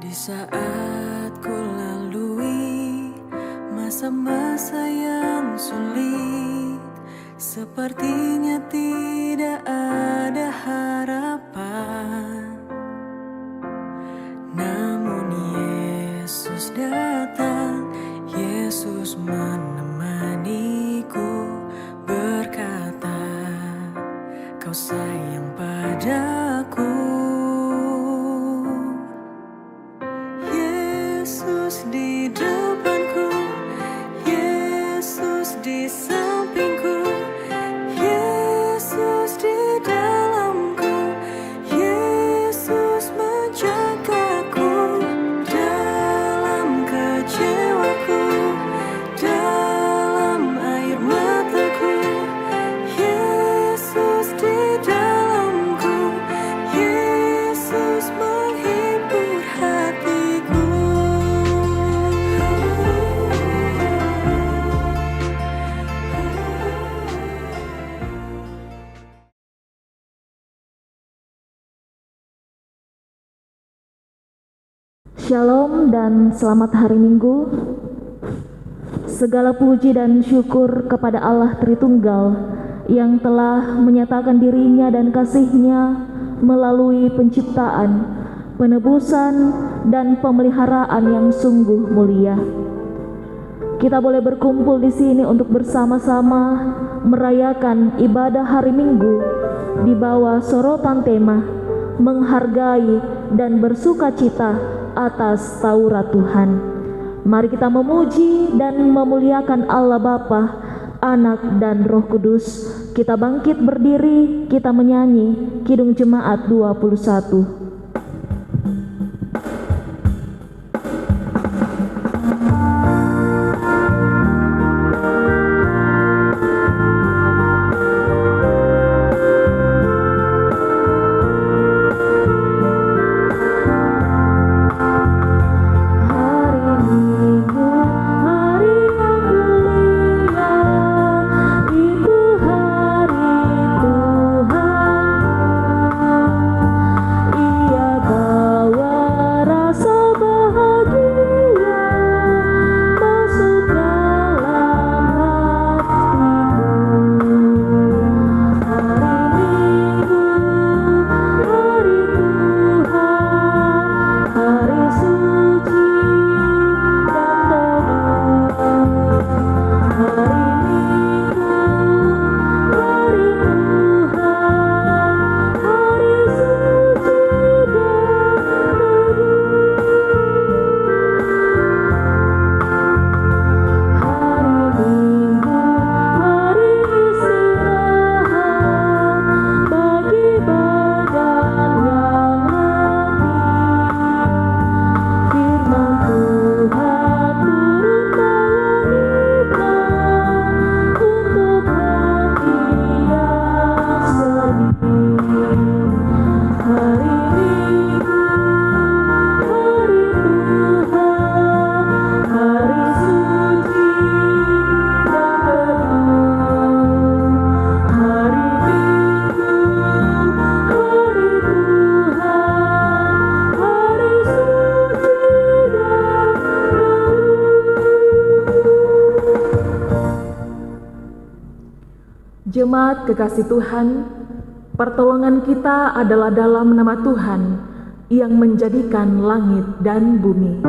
Di saat ku lalui masa-masa yang sulit, sepertinya tidak ada harapan. Namun Yesus datang, Yesus menemaniku, berkata, "Kau sayang padaku." Yesus di depanku, Yesus di sampingku, Yesus di dalamku, Yesus menjagaku dalam kecewaku, dalam air mataku. Yesus di dalamku, Yesus menghibur hatiku. Shalom dan selamat hari Minggu. Segala puji dan syukur kepada Allah Tritunggal yang telah menyatakan dirinya dan kasih-Nya melalui penciptaan, penebusan, dan pemeliharaan yang sungguh mulia. Kita boleh berkumpul di sini untuk bersama-sama merayakan ibadah hari Minggu di bawah sorotan tema menghargai dan bersukacita atas Taurat Tuhan. Mari kita memuji dan memuliakan Allah Bapa, Anak dan Roh Kudus. Kita bangkit berdiri, kita menyanyi Kidung Jemaat 21. Jemaat kekasih Tuhan, pertolongan kita adalah dalam nama Tuhan yang menjadikan langit dan bumi.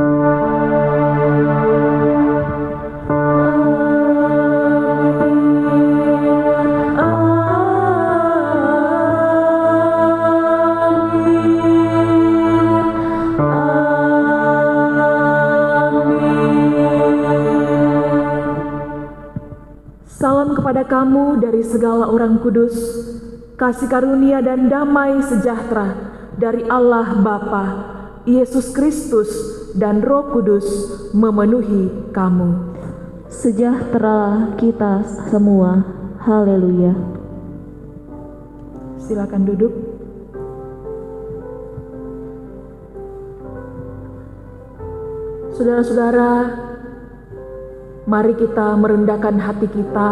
Salam kepada kamu dari segala orang kudus, kasih karunia dan damai sejahtera dari Allah Bapa, Yesus Kristus, dan Roh Kudus memenuhi kamu. Sejahtera kita semua. Haleluya. Silakan duduk. Saudara-saudara, mari kita merendahkan hati kita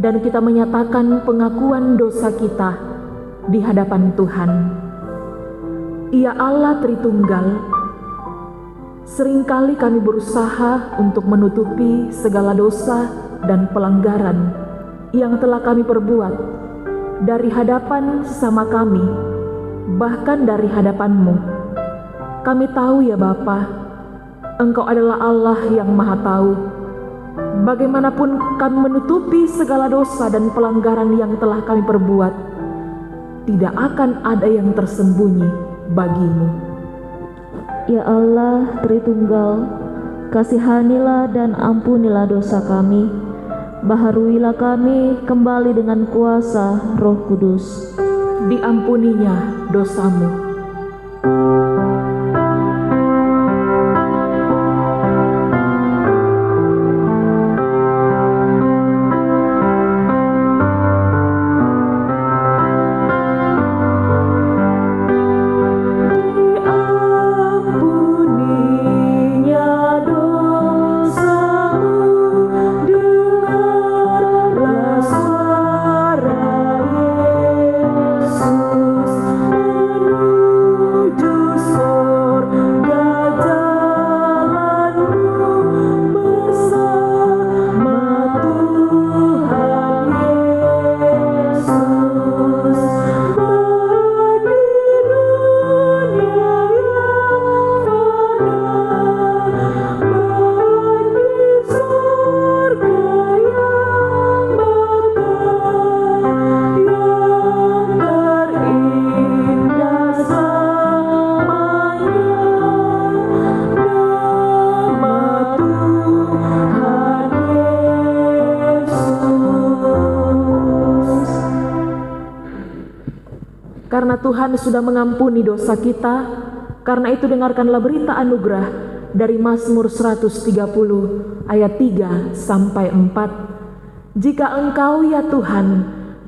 dan kita menyatakan pengakuan dosa kita di hadapan Tuhan. Ya Allah Tritunggal, seringkali kami berusaha untuk menutupi segala dosa dan pelanggaran yang telah kami perbuat dari hadapan sesama kami, bahkan dari hadapan-Mu. Kami tahu ya Bapa, Engkau adalah Allah yang Maha Tahu. Bagaimanapun kami menutupi segala dosa dan pelanggaran yang telah kami perbuat, tidak akan ada yang tersembunyi bagi-Mu. Ya Allah Tritunggal, kasihanilah dan ampunilah dosa kami, baharuilah kami kembali dengan kuasa Roh Kudus. Diampuninya dosamu. Karena Tuhan sudah mengampuni dosa kita, karena itu dengarkanlah berita anugerah dari Mazmur 130 ayat 3 sampai 4. Jika Engkau ya Tuhan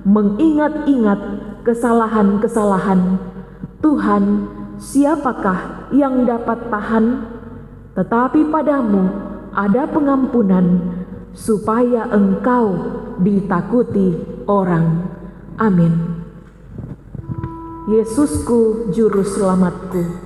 mengingat-ingat kesalahan-kesalahan, Tuhan, siapakah yang dapat tahan? Tetapi padamu ada pengampunan, supaya Engkau ditakuti orang. Amin. Yesusku, juru selamatku.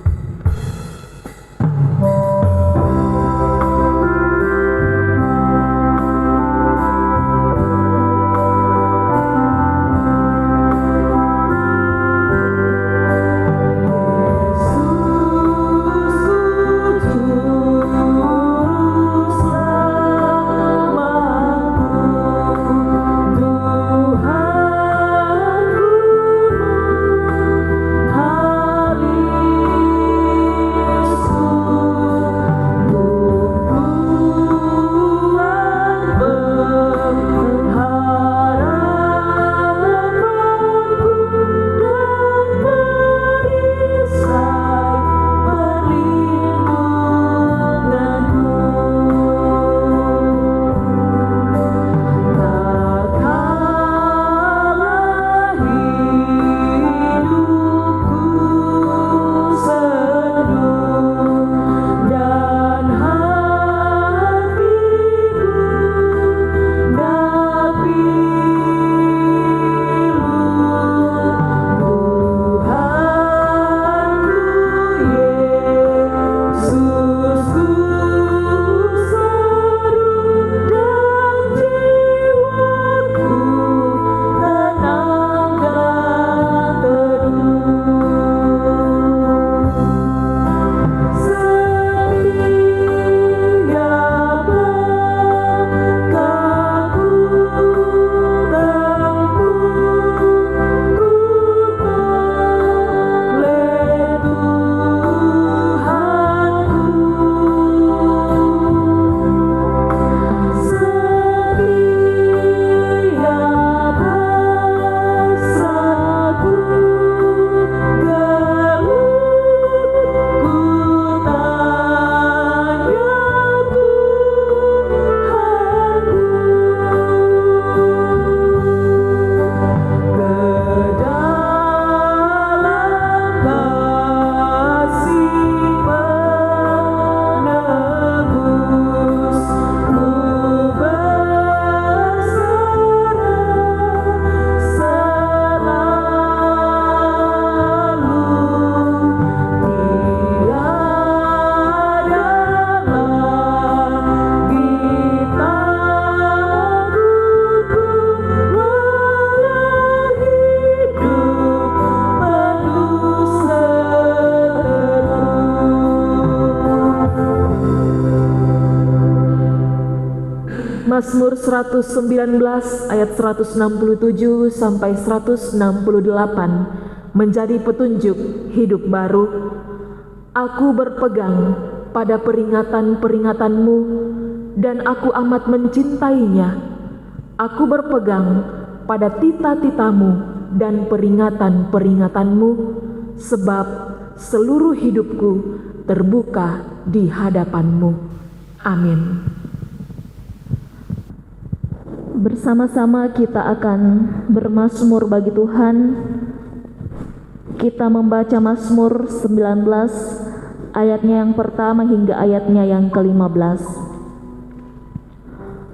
Mazmur 119 ayat 167 sampai 168 menjadi petunjuk hidup baru. Aku berpegang pada peringatan-peringatan-Mu dan aku amat mencintainya. Aku berpegang pada tita-tita-Mu dan peringatan-peringatan-Mu, sebab seluruh hidupku terbuka di hadapan-Mu. Amin. Bersama-sama kita akan bermazmur bagi Tuhan. Kita membaca Mazmur 19 ayatnya yang pertama hingga ayatnya yang ke-15.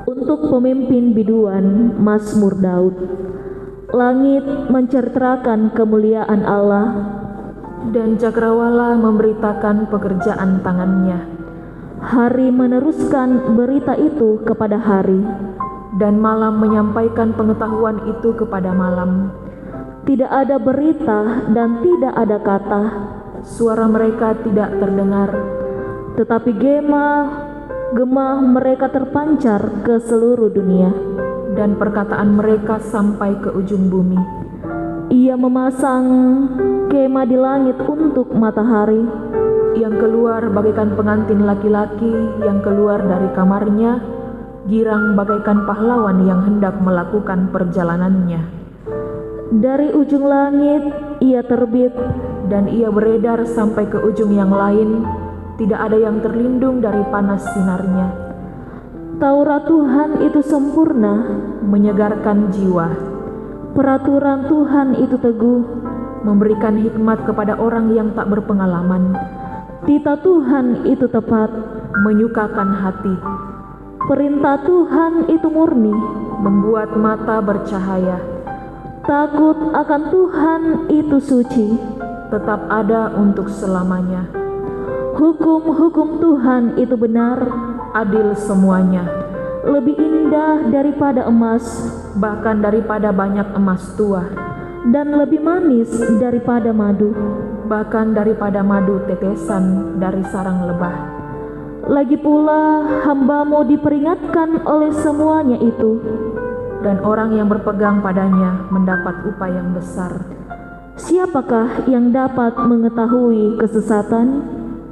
Untuk pemimpin biduan, Mazmur Daud. Langit menceritakan kemuliaan Allah, Dan cakrawala memberitakan pekerjaan tangannya, hari meneruskan berita itu kepada hari. dan malam menyampaikan pengetahuan itu kepada malam. Tidak ada berita dan tidak ada kata, Suara mereka tidak terdengar, tetapi gemah mereka terpancar ke seluruh dunia. dan perkataan mereka sampai ke ujung bumi. Ia memasang kemah di langit untuk matahari, Yang keluar bagaikan pengantin laki-laki yang keluar dari kamarnya, girang bagaikan pahlawan yang hendak melakukan perjalanannya. dari ujung langit ia terbit, Dan ia beredar sampai ke ujung yang lain, tidak ada yang terlindung dari panas sinarnya. Taurat Tuhan itu sempurna, Menyegarkan jiwa, peraturan Tuhan itu teguh, memberikan hikmat kepada orang yang tak berpengalaman, tita Tuhan itu tepat, menyukakan hati, perintah Tuhan itu murni, membuat mata bercahaya, takut akan Tuhan itu suci, tetap ada untuk selamanya, hukum-hukum Tuhan itu benar, adil semuanya, lebih indah daripada emas, bahkan daripada banyak emas tua, dan lebih manis daripada madu. bahkan daripada madu tetesan dari sarang lebah. Lagi pula hamba-Mu diperingatkan oleh semuanya itu. Dan orang yang berpegang padanya mendapat upah yang besar. Siapakah yang dapat mengetahui kesesatan?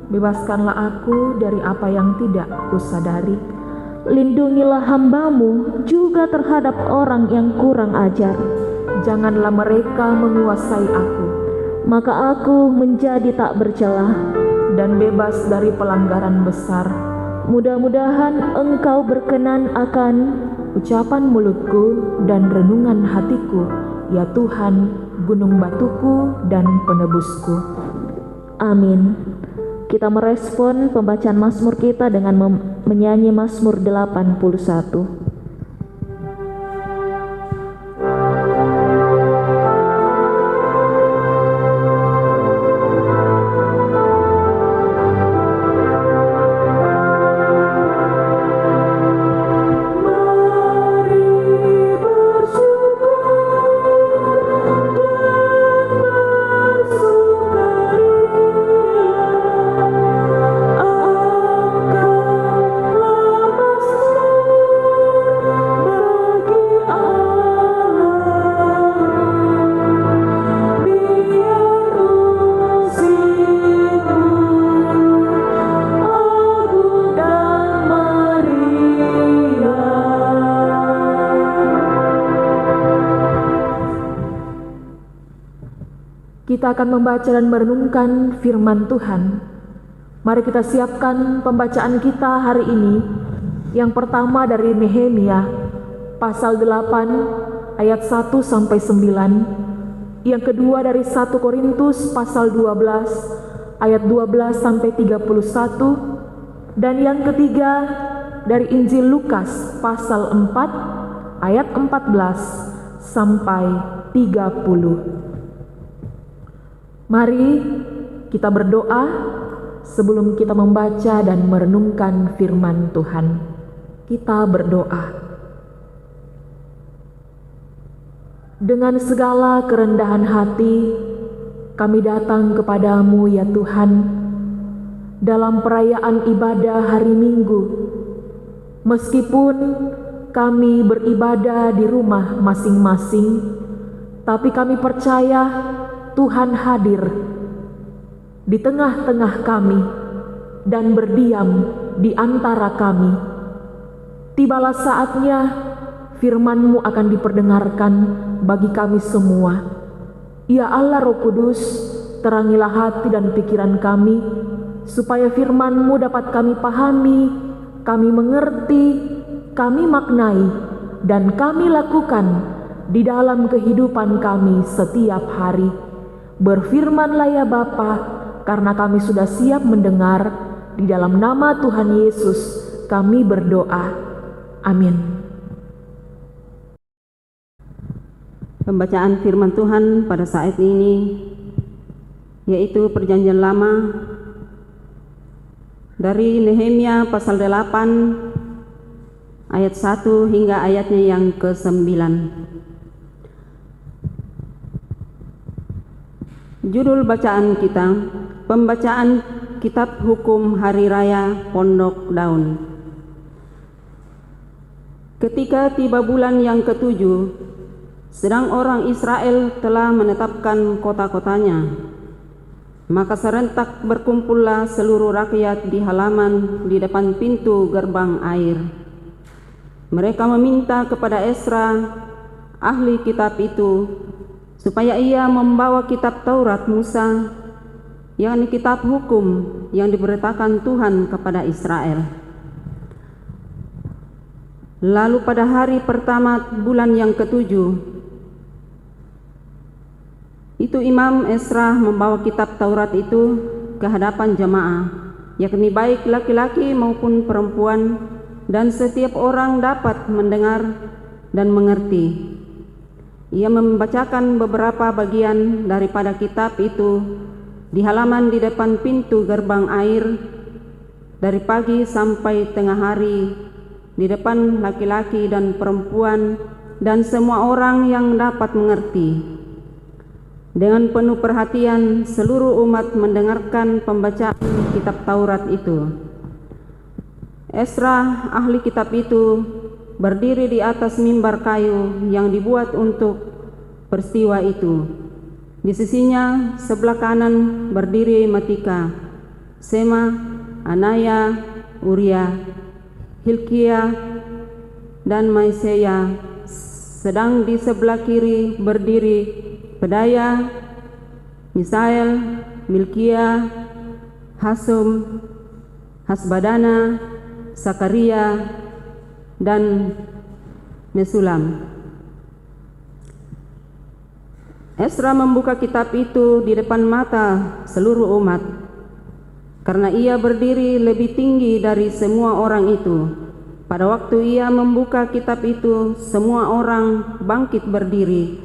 Bebaskanlah aku dari apa yang tidak kusadari. Lindungilah hamba-Mu juga terhadap orang yang kurang ajar. Janganlah mereka menguasai aku, Maka aku menjadi tak bercelah. dan bebas dari pelanggaran besar. Mudah-mudahan Engkau berkenan akan Ucapan mulutku dan renungan hatiku, ya Tuhan, gunung batuku dan penebusku. amin. Kita merespon pembacaan Mazmur kita dengan menyanyi Mazmur 81. Kita akan membaca dan merenungkan firman Tuhan. Mari kita siapkan pembacaan kita hari ini. Yang pertama dari Nehemia pasal 8 ayat 1 sampai 9. Yang kedua dari 1 Korintus pasal 12 ayat 12 sampai 31. Dan yang ketiga dari Injil Lukas pasal 4 ayat 14 sampai 30. Mari kita berdoa sebelum kita membaca dan merenungkan firman Tuhan. Kita berdoa. Dengan segala kerendahan hati, kami datang kepadamu ya Tuhan, dalam perayaan ibadah hari Minggu. Meskipun kami beribadah di rumah masing-masing, tapi kami percaya Tuhan hadir di tengah-tengah kami dan berdiam di antara kami. Tibalah saatnya firman-Mu akan diperdengarkan bagi kami semua. Ya Allah Roh Kudus, terangilah hati dan pikiran kami, supaya firman-Mu dapat kami pahami, kami mengerti, kami maknai, dan kami lakukan di dalam kehidupan kami setiap hari. Berfirmanlah ya Bapa, karena kami sudah siap mendengar. Di dalam nama Tuhan Yesus kami berdoa. Amin. Pembacaan firman Tuhan pada saat ini yaitu Perjanjian Lama dari Nehemia pasal 8 ayat 1 hingga ayatnya yang ke-9. Judul bacaan kita, pembacaan Kitab Hukum Hari Raya Pondok Daun. Ketika tiba bulan yang ke-7, sedang orang Israel telah menetapkan kota-kotanya, maka serentak berkumpullah seluruh rakyat di halaman di depan pintu gerbang air. Mereka meminta kepada Esra, ahli kitab itu, supaya ia membawa kitab Taurat Musa, yakni kitab hukum yang diberitakan Tuhan kepada Israel. Lalu pada hari pertama bulan yang ke-7, itu Imam Esra membawa kitab Taurat itu ke hadapan jemaah, yakni baik laki-laki maupun perempuan, dan setiap orang dapat mendengar dan mengerti. Ia membacakan beberapa bagian daripada kitab itu di halaman di depan pintu gerbang air dari pagi sampai tengah hari, di depan laki-laki dan perempuan dan semua orang yang dapat mengerti. Dengan penuh perhatian seluruh umat mendengarkan pembacaan kitab Taurat itu. Esra, ahli kitab itu, berdiri di atas mimbar kayu yang dibuat untuk peristiwa itu. Di sisinya sebelah kanan berdiri Matika, Sema, Anaya, Uria, Hilkia, dan Maisea. Sedang di sebelah kiri berdiri Pedaya, Misael, Milkia, Hasum, Hasbadana, Sakaria, dan Mesulam. Esra membuka kitab itu di depan mata seluruh umat, karena ia berdiri lebih tinggi dari semua orang itu. Pada waktu ia membuka kitab itu, semua orang bangkit berdiri.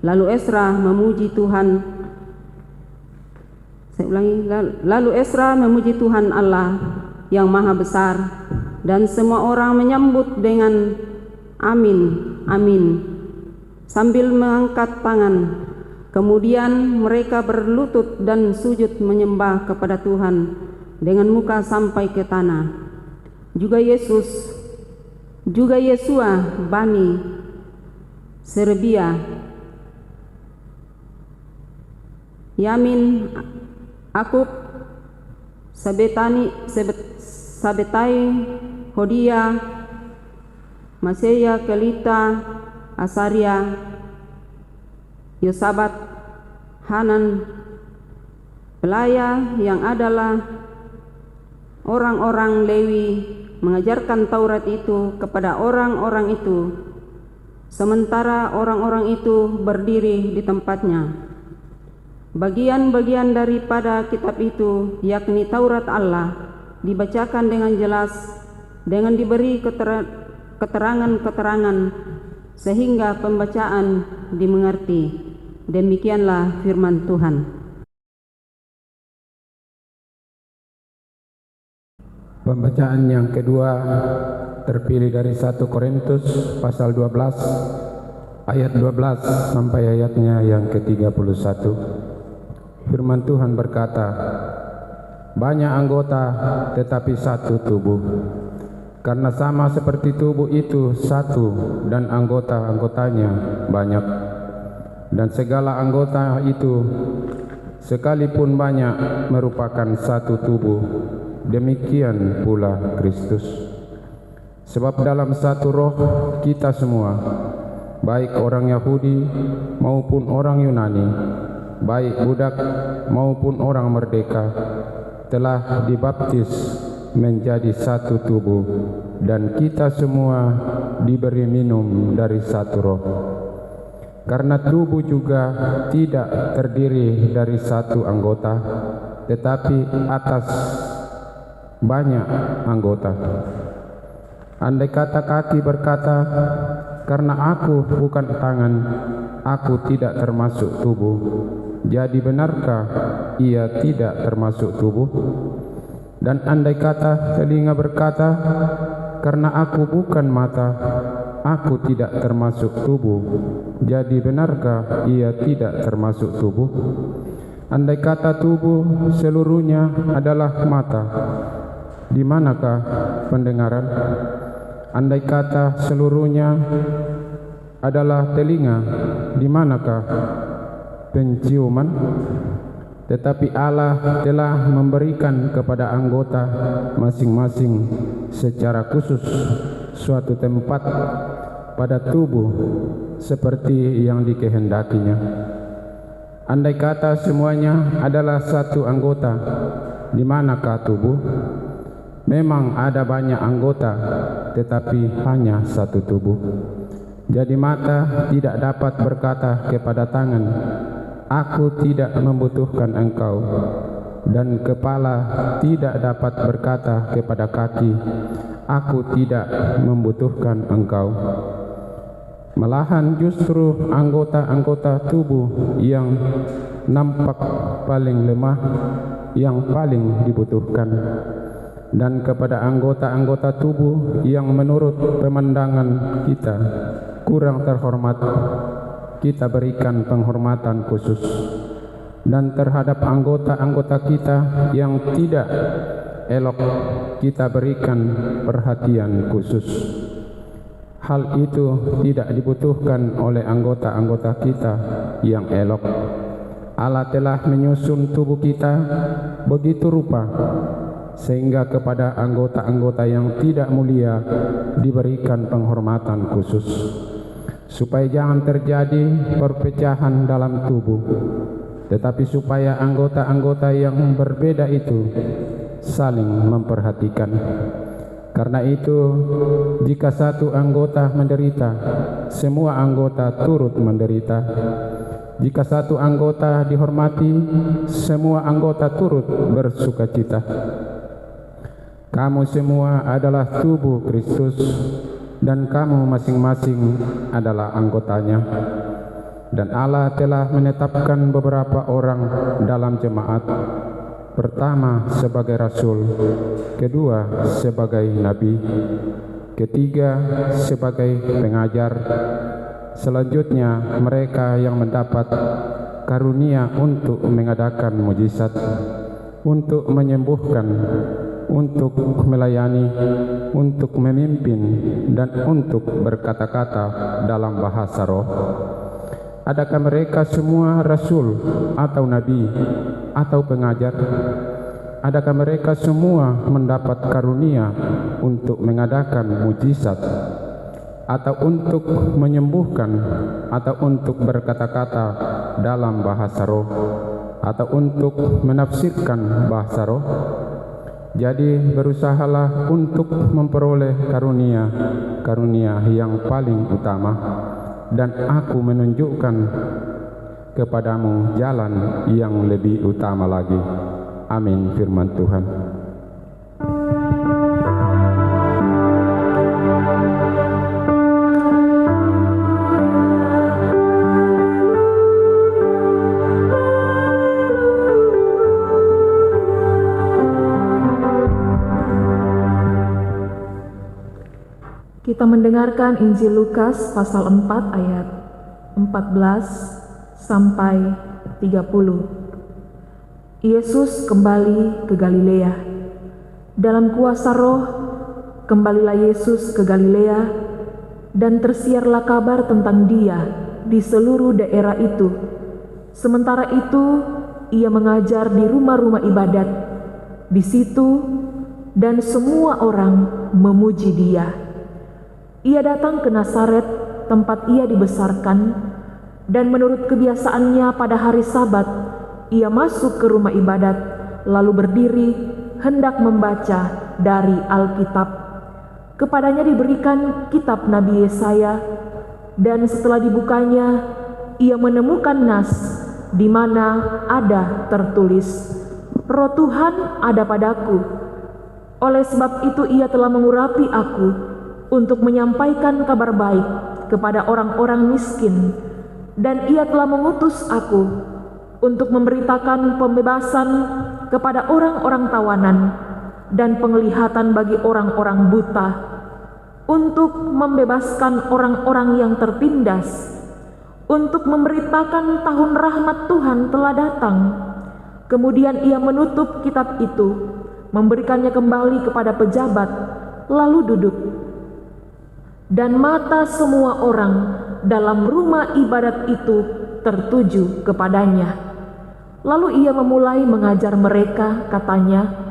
Lalu Esra memuji Tuhan. Saya ulangi, lalu Esra memuji Tuhan Allah yang Maha Besar, dan semua orang menyambut dengan amin, amin, sambil mengangkat tangan. Kemudian mereka berlutut dan sujud menyembah kepada Tuhan dengan muka sampai ke tanah. Juga Yesua Bani Serebia, Yamin, Akub, Sabetai, Hodia, Maseya, Kelita, Asaria, Yosabat, Hanan, Pelaya yang adalah orang-orang Lewi, mengajarkan Taurat itu kepada orang-orang itu, sementara orang-orang itu berdiri di tempatnya. Bagian-bagian daripada kitab itu, yakni Taurat Allah, dibacakan dengan jelas, dengan diberi keterangan-keterangan, sehingga pembacaan dimengerti. Demikianlah firman Tuhan. Pembacaan yang kedua terpilih dari 1 Korintus pasal 12 ayat 12 sampai ayatnya yang ke-31. Firman Tuhan berkata, banyak anggota tetapi satu tubuh. Karena sama seperti tubuh itu satu dan anggota-anggotanya banyak, dan segala anggota itu sekalipun banyak merupakan satu tubuh, demikian pula Kristus. Sebab dalam satu roh kita semua, baik orang Yahudi maupun orang Yunani, baik budak maupun orang merdeka, telah dibaptis menjadi satu tubuh, dan kita semua diberi minum dari satu roh. Karena tubuh juga tidak terdiri dari satu anggota, tetapi atas banyak anggota. Andai kata kaki berkata, "Karena aku bukan tangan, aku tidak termasuk tubuh," jadi benarkah ia tidak termasuk tubuh? Dan andai kata telinga berkata, "Karena aku bukan mata, aku tidak termasuk tubuh," jadi benarkah ia tidak termasuk tubuh? Andai kata tubuh seluruhnya adalah mata, di manakah pendengaran? Andai kata seluruhnya adalah telinga, di manakah penciuman? Tetapi Allah telah memberikan kepada anggota masing-masing secara khusus suatu tempat pada tubuh seperti yang dikehendakinya. Andai kata semuanya adalah satu anggota, di manakah tubuh? Memang ada banyak anggota, tetapi hanya satu tubuh. Jadi mata tidak dapat berkata kepada tangan, "Aku tidak membutuhkan engkau," dan kepala tidak dapat berkata kepada kaki, "Aku tidak membutuhkan engkau." Malahan justru anggota-anggota tubuh yang nampak paling lemah yang paling dibutuhkan, dan kepada anggota-anggota tubuh yang menurut pemandangan kita kurang terhormat, kita berikan penghormatan khusus, dan terhadap anggota-anggota kita yang tidak elok kita berikan perhatian khusus. Hal itu tidak dibutuhkan oleh anggota-anggota kita yang elok. Allah telah menyusun tubuh kita begitu rupa sehingga kepada anggota-anggota yang tidak mulia diberikan penghormatan khusus, supaya jangan terjadi perpecahan dalam tubuh, tetapi supaya anggota-anggota yang berbeda itu saling memperhatikan. Karena itu, jika satu anggota menderita, semua anggota turut menderita. Jika satu anggota dihormati, semua anggota turut bersukacita. Kamu semua adalah tubuh Kristus, dan kamu masing-masing adalah anggotanya. Dan Allah telah menetapkan beberapa orang dalam jemaat. Pertama sebagai rasul, kedua sebagai nabi, ketiga sebagai pengajar, selanjutnya mereka yang mendapat karunia untuk mengadakan mujizat, untuk menyembuhkan, untuk melayani, untuk memimpin, dan untuk berkata-kata dalam bahasa roh. Adakah mereka semua rasul atau nabi atau pengajar? Adakah mereka semua mendapat karunia untuk mengadakan mujizat, atau untuk menyembuhkan, atau untuk berkata-kata dalam bahasa roh, atau untuk menafsirkan bahasa roh? Jadi berusahalah untuk memperoleh karunia yang paling utama, dan aku menunjukkan kepadamu jalan yang lebih utama lagi. Amin. Firman Tuhan. Kita mendengarkan Injil Lukas pasal 4 ayat 14 sampai 30. Yesus kembali ke Galilea. Dalam kuasa roh, kembalilah Yesus ke Galilea, dan tersiarlah kabar tentang Dia di seluruh daerah itu. Sementara itu, Ia mengajar di rumah-rumah ibadat di situ, dan semua orang memuji Dia. Ia datang ke Nazaret, tempat Ia dibesarkan, dan menurut kebiasaannya pada hari Sabat, Ia masuk ke rumah ibadat, lalu berdiri hendak membaca dari Alkitab. Kepadanya diberikan kitab Nabi Yesaya, dan setelah dibukanya, Ia menemukan nas di mana ada tertulis, Roh Tuhan ada padaku. Oleh sebab itu Ia telah mengurapi aku untuk menyampaikan kabar baik kepada orang-orang miskin, dan Ia telah mengutus aku untuk memberitakan pembebasan kepada orang-orang tawanan dan penglihatan bagi orang-orang buta, untuk membebaskan orang-orang yang tertindas, untuk memberitakan tahun rahmat Tuhan telah datang. Kemudian Ia menutup kitab itu, memberikannya kembali kepada pejabat, lalu duduk. Dan mata semua orang dalam rumah ibadat itu tertuju kepadanya. Lalu Ia memulai mengajar mereka, katanya,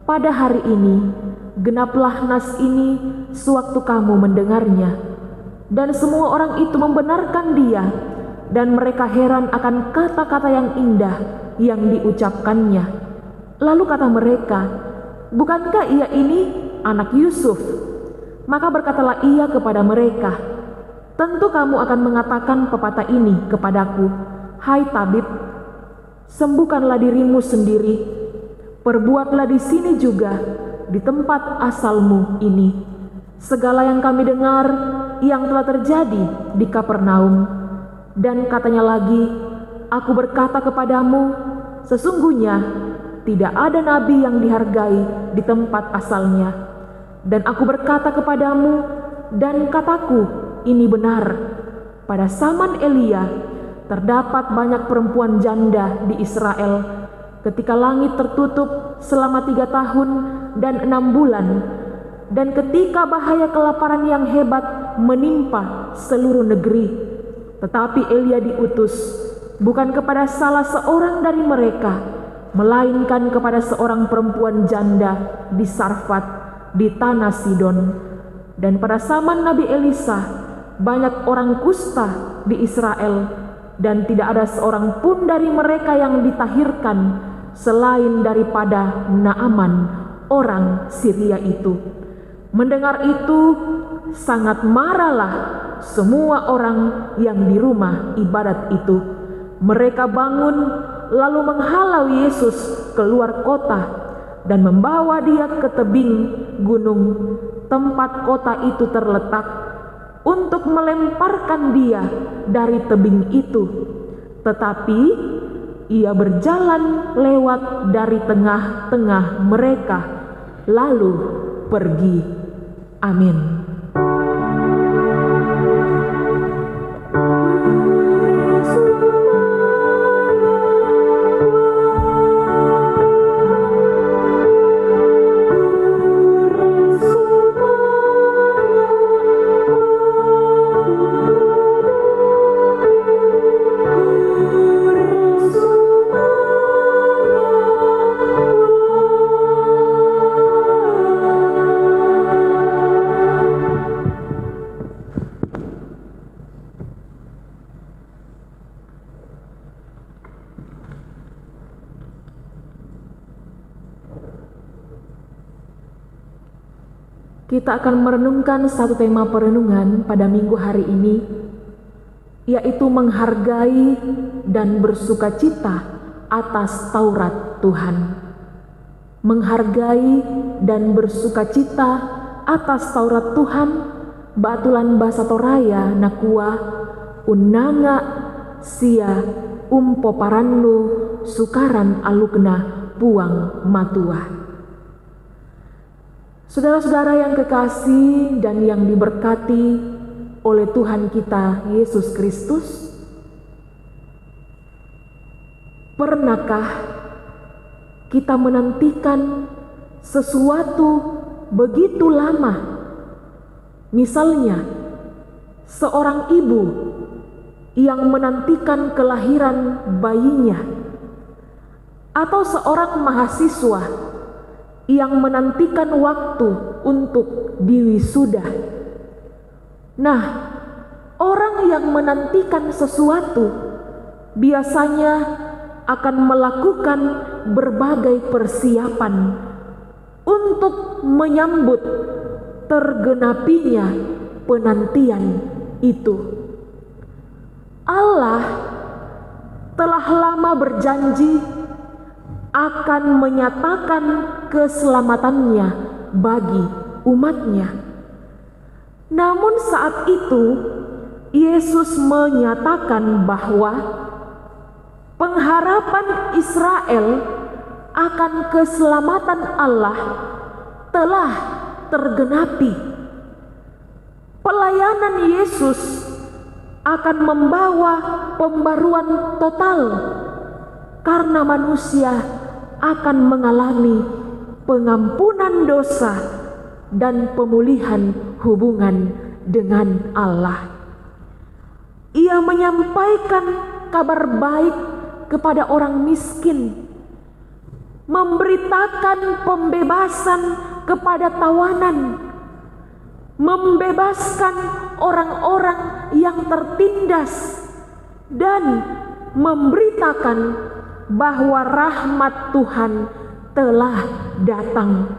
pada hari ini genaplah nas ini sewaktu kamu mendengarnya. Dan semua orang itu membenarkan Dia, dan mereka heran akan kata-kata yang indah yang diucapkannya. Lalu kata mereka, bukankah Ia ini anak Yusuf? Maka berkatalah Ia kepada mereka, tentu kamu akan mengatakan pepatah ini kepadaku, hai tabib, sembuhkanlah dirimu sendiri, perbuatlah di sini juga, di tempat asalmu ini, segala yang kami dengar yang telah terjadi di Kapernaum. Dan katanya lagi, aku berkata kepadamu, sesungguhnya tidak ada nabi yang dihargai di tempat asalnya. Dan aku berkata kepadamu, dan kataku ini benar, pada zaman Elia terdapat banyak perempuan janda di Israel, ketika langit tertutup selama 3 tahun dan 6 bulan, dan ketika bahaya kelaparan yang hebat menimpa seluruh negeri. Tetapi Elia diutus bukan kepada salah seorang dari mereka, melainkan kepada seorang perempuan janda di Sarfat di tanah Sidon. Dan pada zaman Nabi Elisa banyak orang kusta di Israel, dan tidak ada seorang pun dari mereka yang ditahirkan selain daripada Naaman orang Syria itu. Mendengar itu sangat marahlah semua orang yang di rumah ibadat itu. Mereka bangun lalu menghalau Yesus keluar kota dan membawa Dia ke tebing gunung tempat kota itu terletak, untuk melemparkan Dia dari tebing itu. Tetapi Ia berjalan lewat dari tengah-tengah mereka, lalu pergi. Amin. Kita akan merenungkan satu tema perenungan pada minggu hari ini, yaitu menghargai dan bersukacita atas Taurat Tuhan. Menghargai dan bersukacita atas Taurat Tuhan, batulan basa Toraya nakua, unanga sia umpo parannu sukaran alukna puang matua. Saudara-saudara yang kekasih dan yang diberkati oleh Tuhan kita Yesus Kristus, pernahkah kita menantikan sesuatu begitu lama. Misalnya, seorang ibu yang menantikan kelahiran bayinya, atau seorang mahasiswa yang menantikan waktu untuk diwisuda. Nah, orang yang menantikan sesuatu biasanya akan melakukan berbagai persiapan untuk menyambut tergenapinya penantian itu. Allah telah lama berjanji akan menyatakan keselamatannya bagi umatnya. Namun saat itu Yesus menyatakan bahwa pengharapan Israel akan keselamatan Allah telah tergenapi. Pelayanan Yesus akan membawa pembaruan total karena manusia akan mengalami pengampunan dosa dan pemulihan hubungan dengan Allah. Ia menyampaikan kabar baik kepada orang miskin, memberitakan pembebasan kepada tawanan, membebaskan orang-orang yang tertindas, dan memberitakan bahwa rahmat Tuhan telah datang.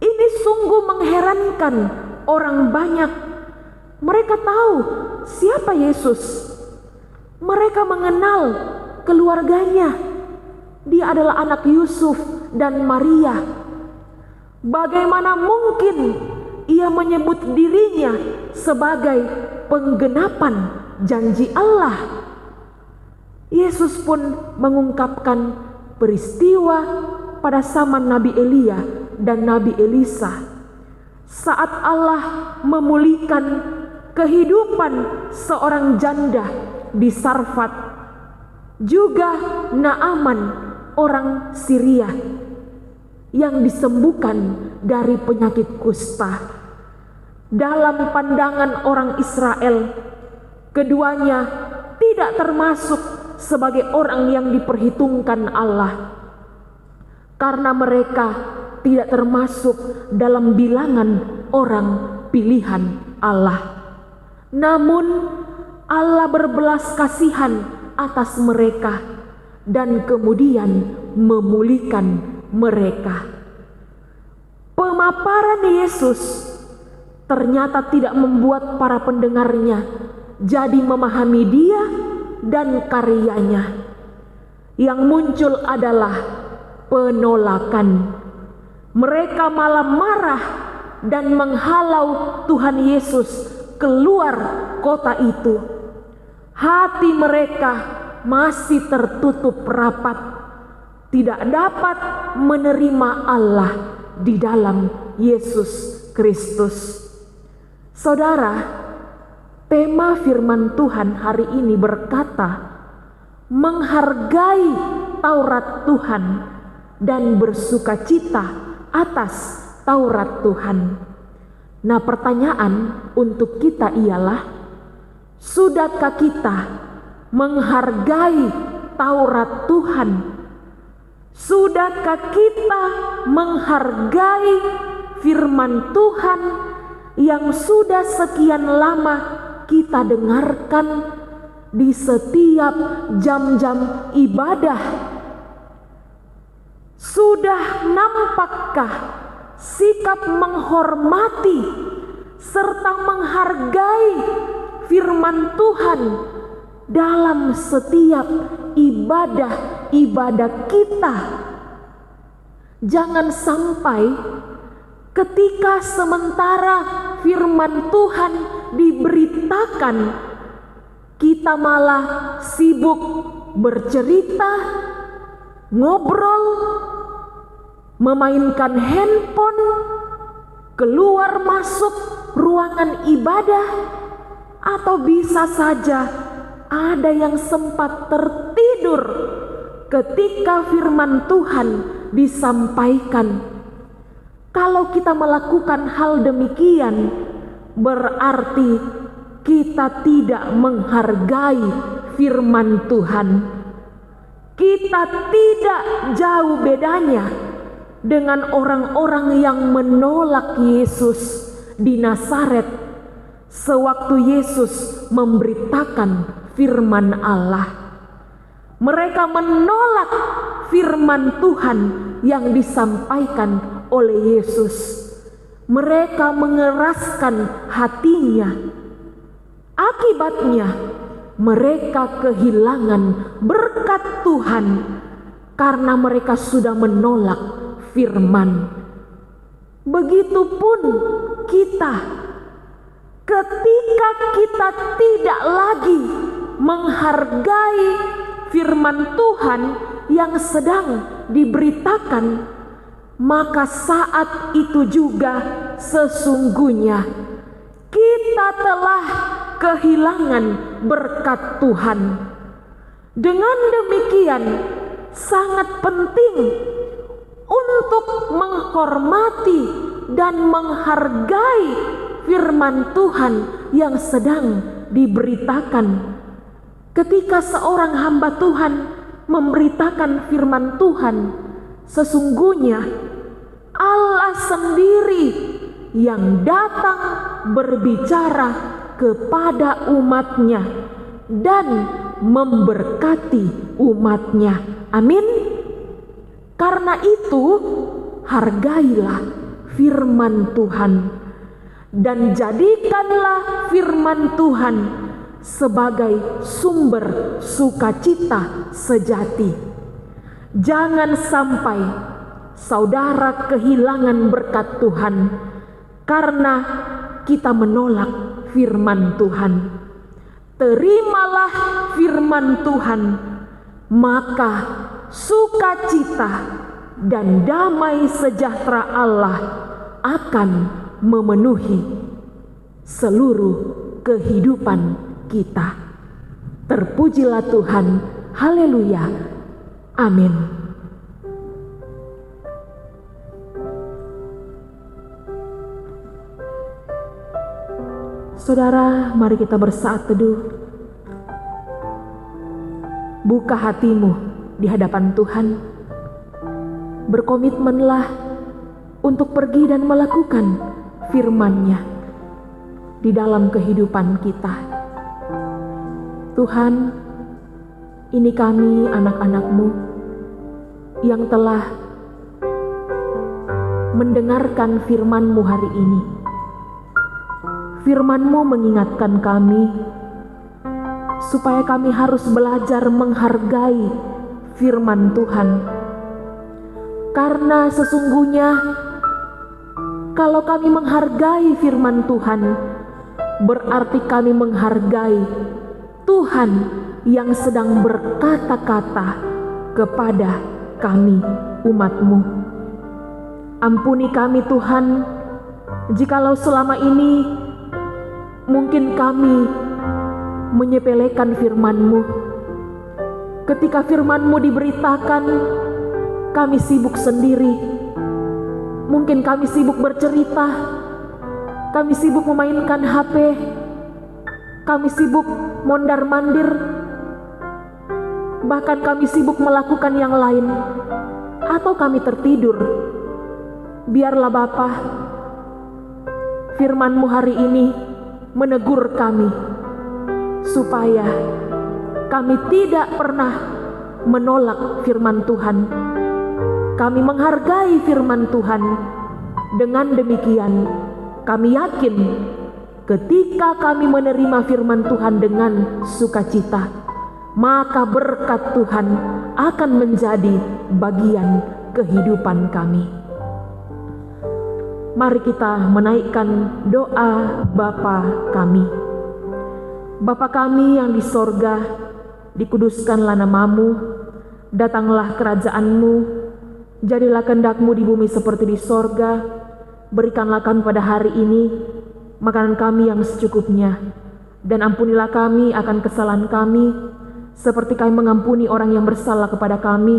Ini sungguh mengherankan orang banyak. Mereka tahu siapa Yesus. Mereka mengenal keluarganya. Dia adalah anak Yusuf dan Maria. Bagaimana mungkin ia menyebut dirinya sebagai penggenapan janji Allah? Yesus pun mengungkapkan peristiwa pada zaman Nabi Elia dan Nabi Elisa saat Allah memulihkan kehidupan seorang janda di Sarfat, juga Naaman orang Syria yang disembuhkan dari penyakit kusta. Dalam pandangan orang Israel, keduanya tidak termasuk sebagai orang yang diperhitungkan Allah, karena mereka tidak termasuk dalam bilangan orang pilihan Allah. Namun Allah berbelas kasihan atas mereka dan kemudian memulihkan mereka. Pemaparan Yesus ternyata tidak membuat para pendengarnya jadi memahami Dia dan karyanya. Yang muncul adalah penolakan. Mereka malah marah dan menghalau Tuhan Yesus keluar kota itu. Hati mereka masih tertutup rapat, tidak dapat menerima Allah di dalam Yesus Kristus. Saudara, tema firman Tuhan hari ini berkata, menghargai Taurat Tuhan dan bersukacita atas Taurat Tuhan. Nah, pertanyaan untuk kita ialah, sudahkah kita menghargai Taurat Tuhan? Sudahkah kita menghargai firman Tuhan yang sudah sekian lama kita dengarkan di setiap jam-jam ibadah? Sudah nampakkah sikap menghormati serta menghargai firman Tuhan dalam setiap ibadah-ibadah kita? Jangan sampai ketika sementara firman Tuhan diberitakan, kita malah sibuk bercerita, ngobrol, memainkan handphone, keluar masuk ruangan ibadah, atau bisa saja ada yang sempat tertidur ketika firman Tuhan disampaikan. Kalau kita melakukan hal demikian, berarti kita tidak menghargai firman Tuhan. Kita tidak jauh bedanya dengan orang-orang yang menolak Yesus di Nazaret sewaktu Yesus memberitakan firman Allah. Mereka menolak firman Tuhan yang disampaikan oleh Yesus. Mereka mengeraskan hatinya. Akibatnya mereka kehilangan berkat Tuhan karena mereka sudah menolak firman. Begitupun kita, ketika kita tidak lagi menghargai firman Tuhan yang sedang diberitakan, maka saat itu juga sesungguhnya kita telah kehilangan berkat Tuhan. Dengan demikian, sangat penting untuk menghormati dan menghargai firman Tuhan yang sedang diberitakan. Ketika seorang hamba Tuhan memberitakan firman Tuhan, sesungguhnya Allah sendiri yang datang berbicara kepada umatnya dan memberkati umatnya. Amin. Karena itu, hargailah firman Tuhan dan jadikanlah firman Tuhan sebagai sumber sukacita sejati. Jangan sampai saudara kehilangan berkat Tuhan karena kita menolak firman Tuhan. Terimalah firman Tuhan, maka sukacita dan damai sejahtera Allah akan memenuhi seluruh kehidupan kita. Terpujilah Tuhan. Haleluya. Amin. Saudara, mari kita bersaat teduh. Buka hatimu di hadapan Tuhan. Berkomitmenlah untuk pergi dan melakukan firman-Nya di dalam kehidupan kita. Tuhan, ini kami anak-anak-Mu yang telah mendengarkan firman-Mu hari ini. Firman-Mu mengingatkan kami supaya kami harus belajar menghargai firman Tuhan. Karena sesungguhnya kalau kami menghargai firman Tuhan, berarti kami menghargai Tuhan yang sedang berkata-kata kepada kami, umat-Mu. Ampuni kami Tuhan, jikalau selama ini mungkin kami menyepelekan firman-Mu. Ketika firman-Mu diberitakan, kami sibuk sendiri. Mungkin kami sibuk bercerita, kami sibuk memainkan HP, kami sibuk mondar-mandir, bahkan kami sibuk melakukan yang lain, atau kami tertidur. Biarlah Bapa, firman-Mu hari ini menegur kami supaya kami tidak pernah menolak firman Tuhan. Kami menghargai firman Tuhan. Dengan demikian, kami yakin ketika kami menerima firman Tuhan dengan sukacita, maka berkat Tuhan akan menjadi bagian kehidupan kami. Mari kita menaikkan doa Bapa kami. Bapa kami yang di sorga, dikuduskanlah nama-Mu, datanglah kerajaan-Mu, jadilah kehendak-Mu di bumi seperti di sorga. Berikanlah kami pada hari ini makanan kami yang secukupnya, dan ampunilah kami akan kesalahan kami, seperti kami mengampuni orang yang bersalah kepada kami,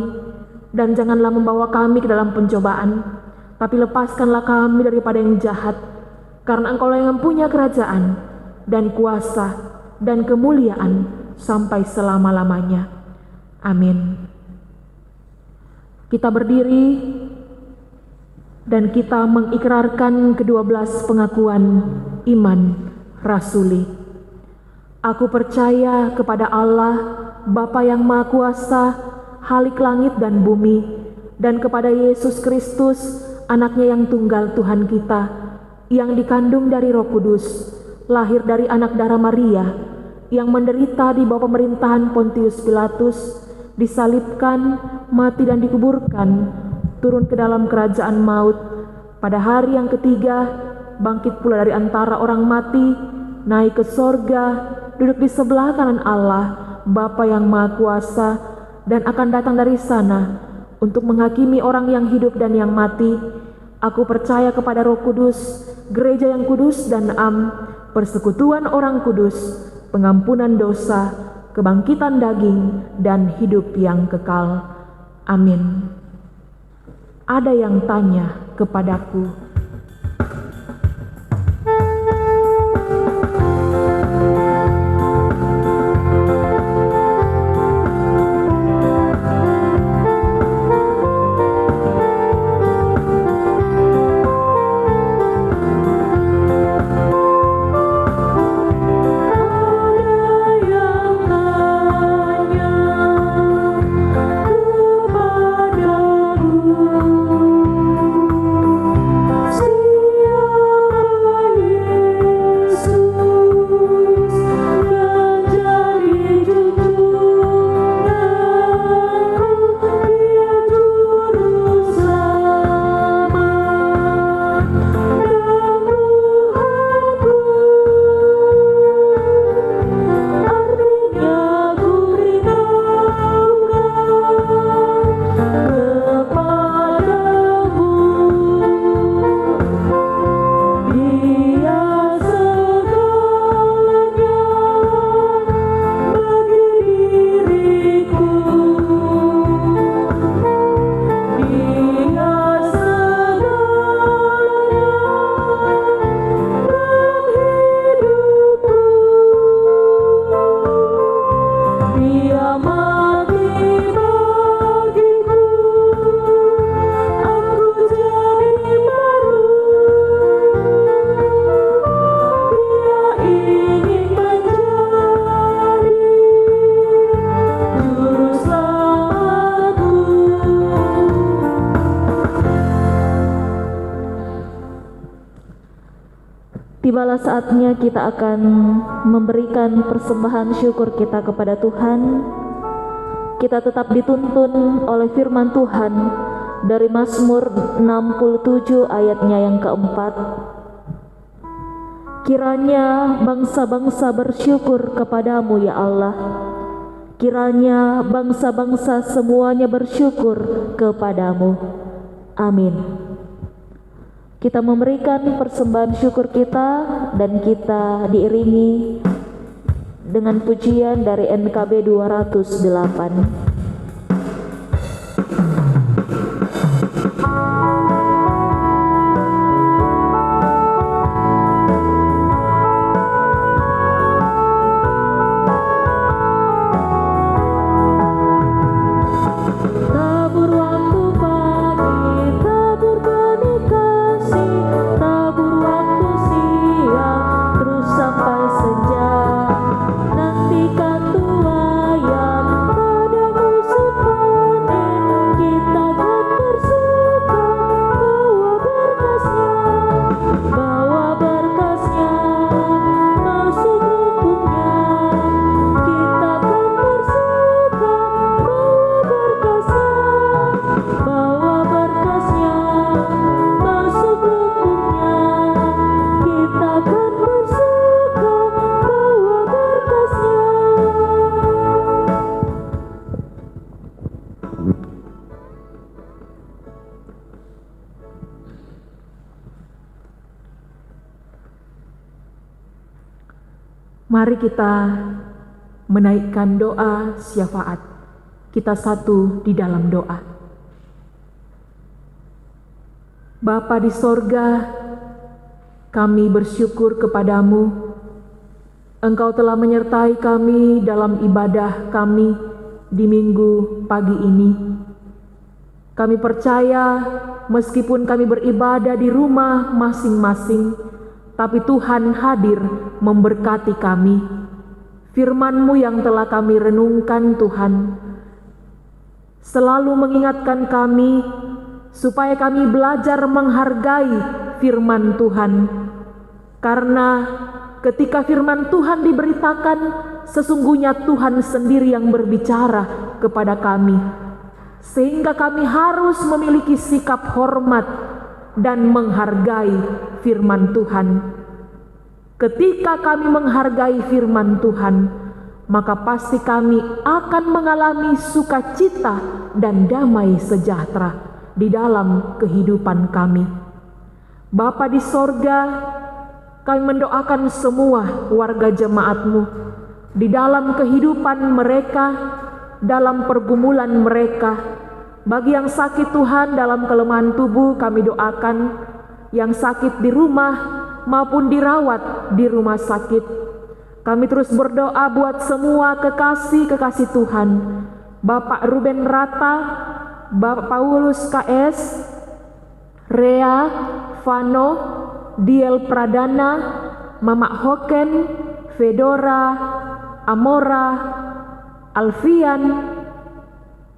dan janganlah membawa kami ke dalam pencobaan, Tapi lepaskanlah kami daripada yang jahat, karena Engkau yang mempunyai kerajaan dan kuasa dan kemuliaan sampai selama-lamanya. Amin. Kita berdiri dan kita mengikrarkan ke-12 pengakuan iman rasuli. Aku percaya kepada Allah, Bapa yang Maha Kuasa, Khalik langit dan bumi, dan kepada Yesus Kristus, Anaknya yang tunggal Tuhan kita, yang dikandung dari Roh Kudus, lahir dari anak darah Maria, yang menderita di bawah pemerintahan Pontius Pilatus, disalibkan, mati dan dikuburkan, turun ke dalam kerajaan maut, pada hari yang ketiga, bangkit pula dari antara orang mati, naik ke sorga, duduk di sebelah kanan Allah, Bapa yang Maha Kuasa, dan akan datang dari sana untuk menghakimi orang yang hidup dan yang mati. Aku percaya kepada Roh Kudus, gereja yang kudus dan am, persekutuan orang kudus, pengampunan dosa, kebangkitan daging, dan hidup yang kekal. Amin. Ada yang tanya kepadaku, tibalah saatnya kita akan memberikan persembahan syukur kita kepada Tuhan. Kita tetap dituntun oleh firman Tuhan dari Mazmur 67 ayatnya yang keempat. Kiranya bangsa-bangsa bersyukur kepadamu ya Allah. Kiranya bangsa-bangsa semuanya bersyukur kepadamu. Amin. Kita memberikan persembahan syukur kita dan kita diiringi dengan pujian dari NKB 208. Mari kita menaikkan doa syafaat. Kita satu di dalam doa. Bapa di sorga, kami bersyukur kepadamu. Engkau telah menyertai kami dalam ibadah kami di minggu pagi ini. Kami percaya meskipun kami beribadah di rumah masing-masing, tapi Tuhan hadir memberkati kami. Firman-Mu yang telah kami renungkan, Tuhan, selalu mengingatkan kami supaya kami belajar menghargai firman Tuhan. Karena ketika firman Tuhan diberitakan, sesungguhnya Tuhan sendiri yang berbicara kepada kami. Sehingga kami harus memiliki sikap hormat dan menghargai firman Tuhan. Ketika kami menghargai firman Tuhan, maka pasti kami akan mengalami sukacita dan damai sejahtera di dalam kehidupan kami. Bapa di sorga, kami mendoakan semua warga jemaat-Mu di dalam kehidupan mereka, dalam pergumulan mereka. Bagi yang sakit Tuhan dalam kelemahan tubuh, kami doakan. Yang sakit di rumah maupun dirawat di rumah sakit, kami terus berdoa buat semua kekasih-kekasih Tuhan. Bapak Ruben Rata, Bapak Paulus KS, Rea, Vano, Diel Pradana, Mama Hoken, Fedora, Amora, Alfian,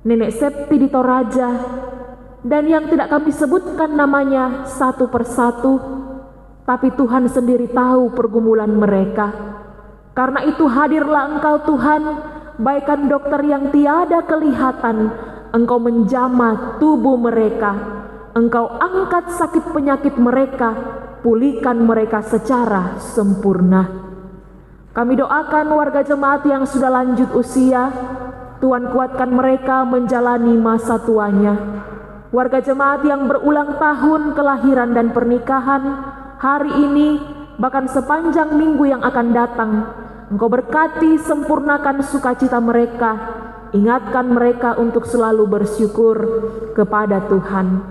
Nenek Septi di Toraja, dan yang tidak kami sebutkan namanya satu persatu, tapi Tuhan sendiri tahu pergumulan mereka. Karena itu hadirlah Engkau Tuhan, bagaikan dokter yang tiada kelihatan, Engkau menjamah tubuh mereka, Engkau angkat sakit penyakit mereka, pulihkan mereka secara sempurna. Kami doakan warga jemaat yang sudah lanjut usia, Tuhan kuatkan mereka menjalani masa tuanya. Warga jemaat yang berulang tahun kelahiran dan pernikahan hari ini, bahkan sepanjang minggu yang akan datang, Engkau berkati, sempurnakan sukacita mereka, ingatkan mereka untuk selalu bersyukur kepada Tuhan.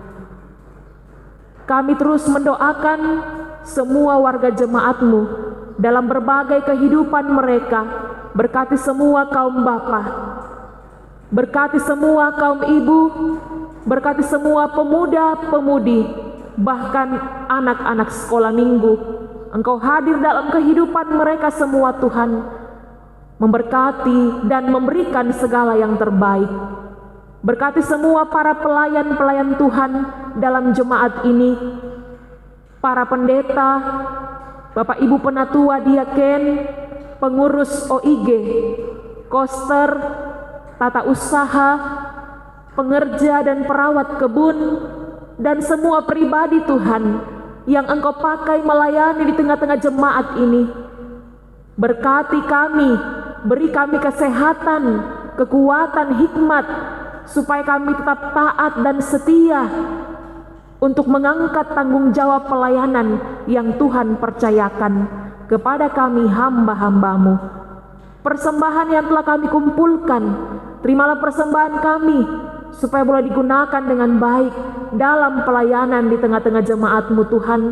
Kami terus mendoakan semua warga jemaat-Mu dalam berbagai kehidupan mereka. Berkati semua kaum bapa, berkati semua kaum ibu, berkati semua pemuda-pemudi, bahkan anak-anak sekolah minggu. Engkau hadir dalam kehidupan mereka semua Tuhan, memberkati dan memberikan segala yang terbaik. Berkati semua para pelayan-pelayan Tuhan dalam jemaat ini, para pendeta, Bapak Ibu Penatua Diaken, pengurus OIG, koster, tata usaha, pengerja dan perawat kebun, dan semua pribadi Tuhan yang Engkau pakai melayani di tengah-tengah jemaat ini. Berkati kami, beri kami kesehatan, kekuatan, hikmat, supaya kami tetap taat dan setia untuk mengangkat tanggung jawab pelayanan yang Tuhan percayakan kepada kami hamba-hamba-Mu. Persembahan yang telah kami kumpulkan, terimalah persembahan kami supaya boleh digunakan dengan baik dalam pelayanan di tengah-tengah jemaat-Mu Tuhan,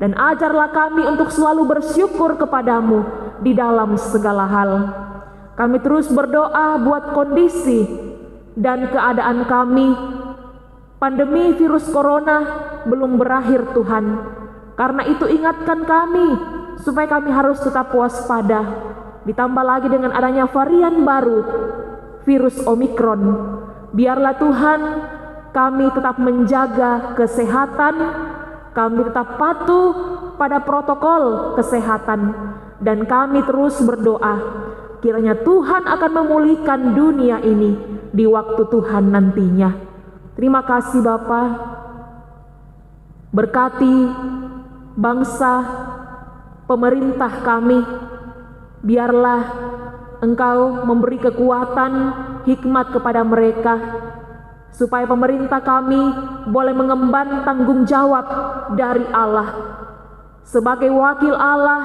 dan ajarlah kami untuk selalu bersyukur kepadamu di dalam segala hal. Kami terus berdoa buat kondisi dan keadaan kami. Pandemi virus corona belum berakhir Tuhan, karena itu ingatkan kami supaya kami harus tetap waspada. Ditambah lagi dengan adanya varian baru, virus Omikron. Biarlah Tuhan kami tetap menjaga kesehatan, kami tetap patuh pada protokol kesehatan, dan kami terus berdoa kiranya Tuhan akan memulihkan dunia ini di waktu Tuhan nantinya. Terima kasih Bapa. Berkati bangsa, pemerintah kami, biarlah Engkau memberi kekuatan, hikmat kepada mereka, supaya pemerintah kami boleh mengemban tanggung jawab dari Allah sebagai wakil Allah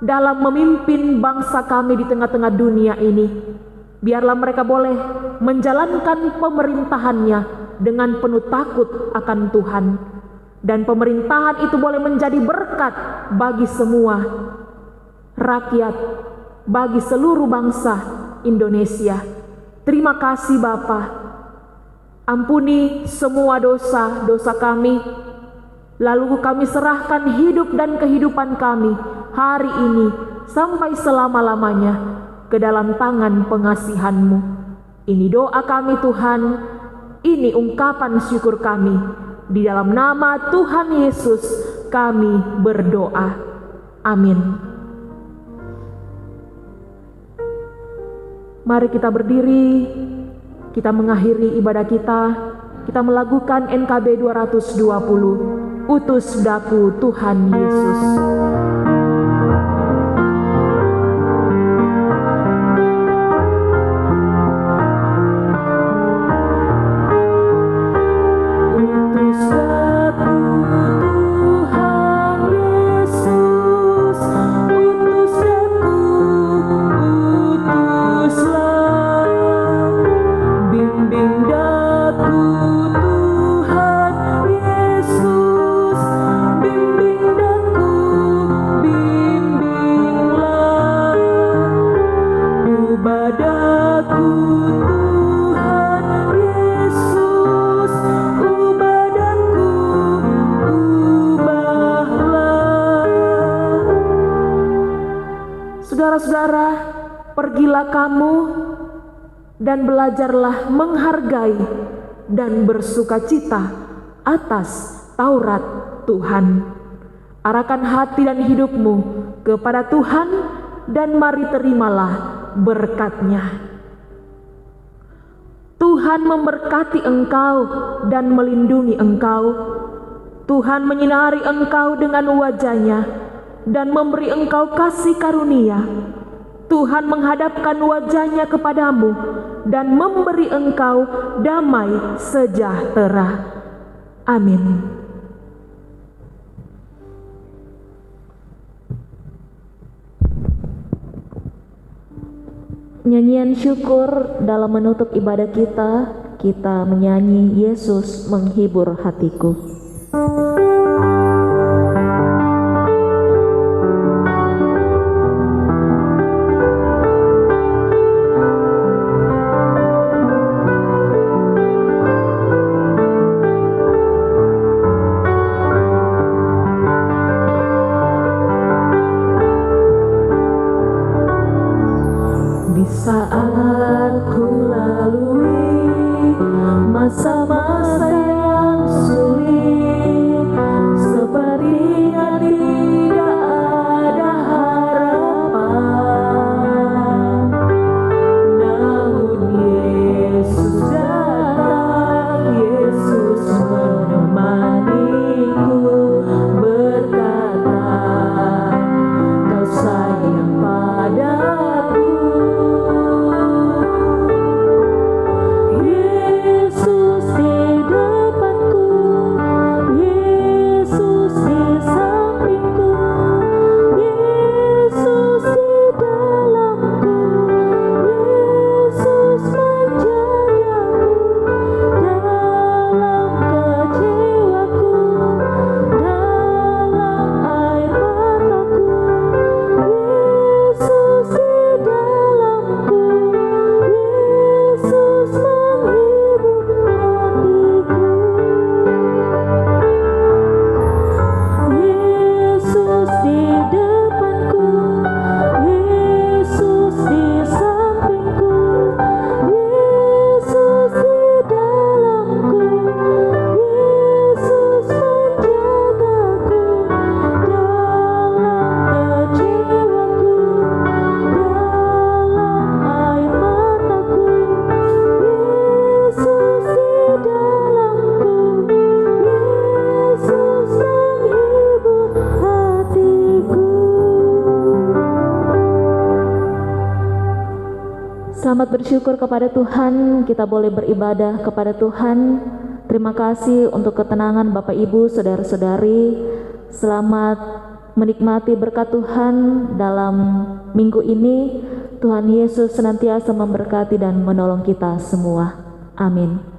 dalam memimpin bangsa kami di tengah-tengah dunia ini. Biarlah mereka boleh menjalankan pemerintahannya dengan penuh takut akan Tuhan. dan pemerintahan itu boleh menjadi berkat bagi semua rakyat, bagi seluruh bangsa Indonesia. Terima kasih Bapa. Ampuni semua dosa-dosa kami, lalu kami serahkan hidup dan kehidupan kami hari ini sampai selama-lamanya ke dalam tangan pengasihan-Mu. Ini doa kami Tuhan, ini ungkapan syukur kami. Di dalam nama Tuhan Yesus kami berdoa. Amin. Mari kita berdiri, kita mengakhiri ibadah kita. Kita melakukan NKB 220, Utus Daku Tuhan Yesus. Saudara-saudara, pergilah kamu dan belajarlah menghargai dan bersukacita atas Taurat Tuhan. Arahkan hati dan hidupmu kepada Tuhan dan mari terimalah berkat-Nya. Tuhan memberkati engkau dan melindungi engkau. Tuhan menyinari engkau dengan wajah-Nya dan memberi engkau kasih karunia. Tuhan menghadapkan wajah-Nya kepadamu dan memberi engkau damai sejahtera. Amin. Nyanyian syukur dalam menutup ibadah kita menyanyi Yesus menghibur hatiku. Saat ku lalui masa-masa yang sulit, sepertinya tidak ada harapan, namun Yesus datang, Yesus menemaniku, berkata, kau sayang padaku. Selamat bersyukur kepada Tuhan, kita boleh beribadah kepada Tuhan. Terima kasih untuk ketenangan Bapak Ibu, Saudara-saudari. Selamat menikmati berkat Tuhan dalam minggu ini. Tuhan Yesus senantiasa memberkati dan menolong kita semua. Amin.